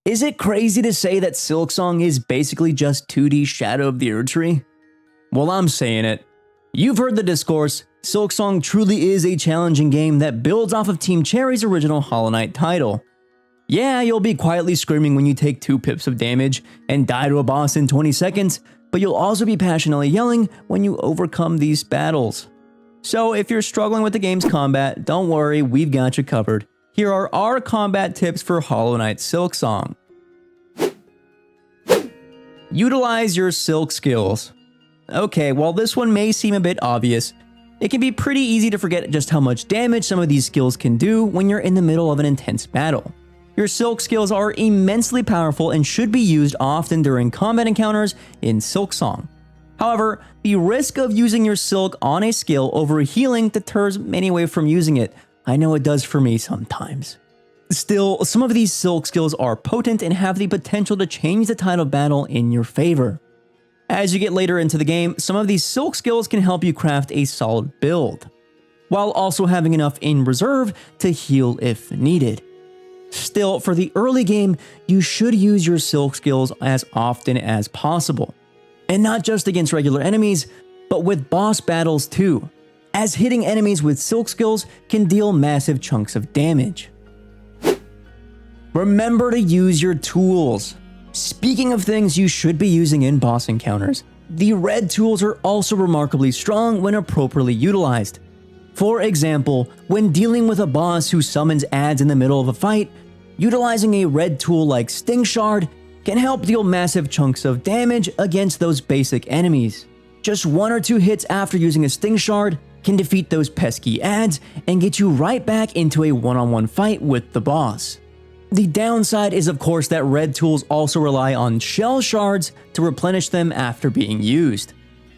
Is it crazy to say that Silksong is basically just 2D Shadow of the Erdtree? Well, I'm saying it. You've heard the discourse. Silksong truly is a challenging game that builds off of Team Cherry's original Hollow Knight title. Yeah, you'll be quietly screaming when you take 2 pips of damage and die to a boss in 20 seconds, but you'll also be passionately yelling when you overcome these battles. So if you're struggling with the game's combat, don't worry, we've got you covered. Here are our combat tips for Hollow Knight Silksong. Utilize your Silk skills. Okay, while this one may seem a bit obvious, it can be pretty easy to forget just how much damage some of these skills can do when you're in the middle of an intense battle. Your Silk skills are immensely powerful and should be used often during combat encounters in Silksong. However, the risk of using your Silk on a skill over healing deters many away from using it. I know it does for me sometimes. Still, some of these Silk skills are potent and have the potential to change the tide of battle in your favor. As you get later into the game, some of these Silk skills can help you craft a solid build, while also having enough in reserve to heal if needed. Still, for the early game, you should use your Silk skills as often as possible. And not just against regular enemies, but with boss battles too, as hitting enemies with Silk skills can deal massive chunks of damage. Remember to use your tools. Speaking of things you should be using in boss encounters, the red tools are also remarkably strong when appropriately utilized. For example, when dealing with a boss who summons adds in the middle of a fight, utilizing a red tool like Sting Shard can help deal massive chunks of damage against those basic enemies. Just 1 or 2 hits after using a Sting Shard can defeat those pesky adds and get you right back into a one-on-one fight with the boss. The downside is of course that red tools also rely on shell shards to replenish them after being used.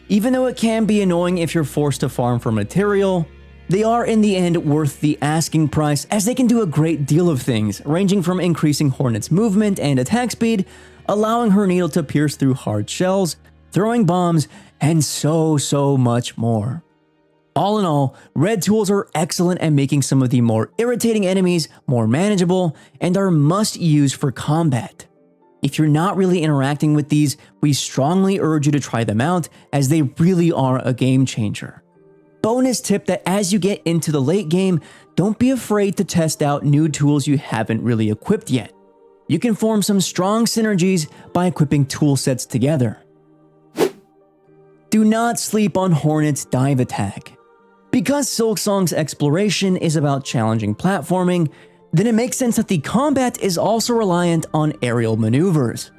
Even though it can be annoying if you're forced to farm for material, they are in the end worth the asking price as they can do a great deal of things, ranging from increasing Hornet's movement and attack speed, allowing her needle to pierce through hard shells, throwing bombs, and so much more. All in all, red tools are excellent at making some of the more irritating enemies more manageable and are must-use for combat. If you're not really interacting with these, we strongly urge you to try them out as they really are a game changer. Bonus tip that as you get into the late game, don't be afraid to test out new tools you haven't really equipped yet. You can form some strong synergies by equipping tool sets together. Do not sleep on Hornet's dive attack. Because Silksong's exploration is about challenging platforming, then it makes sense that the combat is also reliant on aerial maneuvers.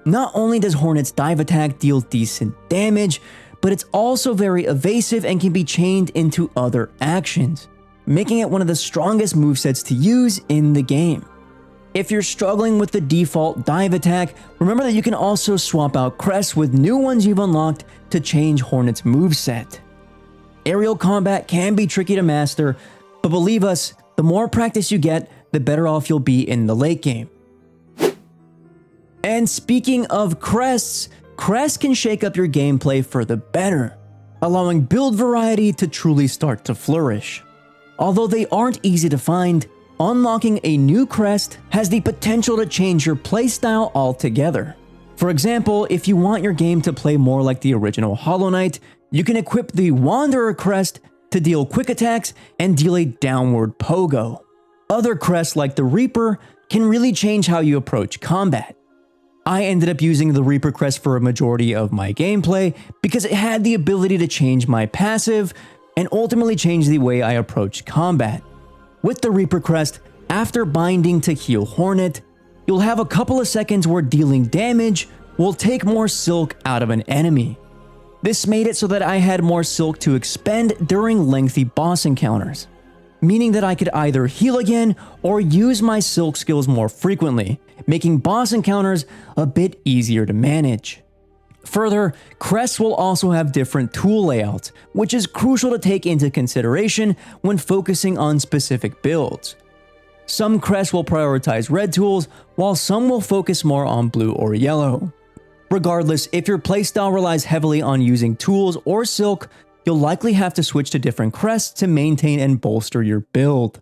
Not only does Hornet's dive attack deal decent damage, but it's also very evasive and can be chained into other actions, making it one of the strongest movesets to use in the game. If you're struggling with the default dive attack, remember that you can also swap out Crest with new ones you've unlocked to change Hornet's moveset. Aerial combat can be tricky to master, but believe us, the more practice you get, the better off you'll be in the late game. And speaking of crests, Crest can shake up your gameplay for the better, allowing build variety to truly start to flourish. Although they aren't easy to find, unlocking a new crest has the potential to change your playstyle altogether. For example, if you want your game to play more like the original Hollow Knight, you can equip the Wanderer crest to deal quick attacks and deal a downward pogo. Other crests like the Reaper can really change how you approach combat. I ended up using the Reaper crest for a majority of my gameplay because it had the ability to change my passive and ultimately change the way I approach combat. With the Reaper crest, after binding to heal Hornet, you'll have a couple of seconds where dealing damage will take more silk out of an enemy. This made it so that I had more silk to expend during lengthy boss encounters, meaning that I could either heal again or use my silk skills more frequently, making boss encounters a bit easier to manage. Further, crests will also have different tool layouts, which is crucial to take into consideration when focusing on specific builds. Some crests will prioritize red tools, while some will focus more on blue or yellow. Regardless, if your playstyle relies heavily on using tools or silk, you'll likely have to switch to different crests to maintain and bolster your build.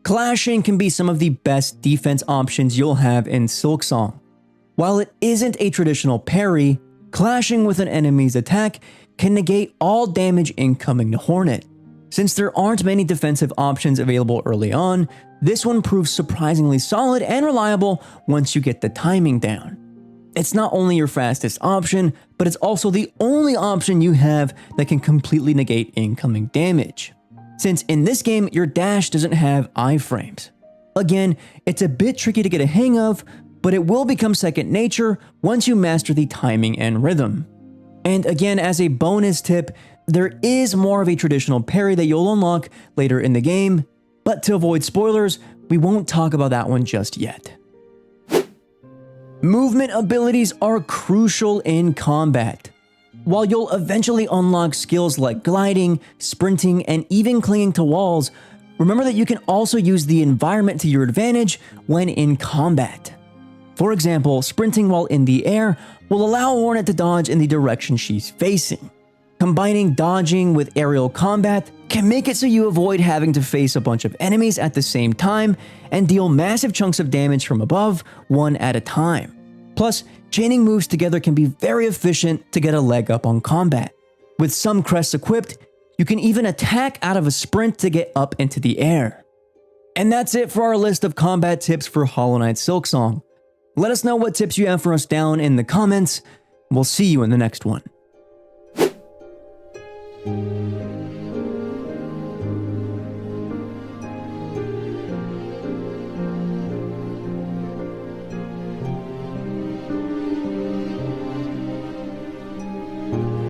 Clashing can be some of the best defense options you'll have in Silksong. While it isn't a traditional parry, clashing with an enemy's attack can negate all damage incoming to Hornet. Since there aren't many defensive options available early on, this one proves surprisingly solid and reliable once you get the timing down. It's not only your fastest option, but it's also the only option you have that can completely negate incoming damage. Since in this game, your dash doesn't have iframes. Again, it's a bit tricky to get a hang of, but it will become second nature once you master the timing and rhythm. And again, as a bonus tip, there is more of a traditional parry that you'll unlock later in the game, but to avoid spoilers, we won't talk about that one just yet. Movement abilities are crucial in combat. While you'll eventually unlock skills like gliding, sprinting, and even clinging to walls, remember that you can also use the environment to your advantage when in combat. For example, sprinting while in the air will allow Hornet to dodge in the direction she's facing. Combining dodging with aerial combat can make it so you avoid having to face a bunch of enemies at the same time and deal massive chunks of damage from above, one at a time. Plus, chaining moves together can be very efficient to get a leg up on combat. With some crests equipped, you can even attack out of a sprint to get up into the air. And that's it for our list of combat tips for Hollow Knight Silksong. Let us know what tips you have for us down in the comments. We'll see you in the next one.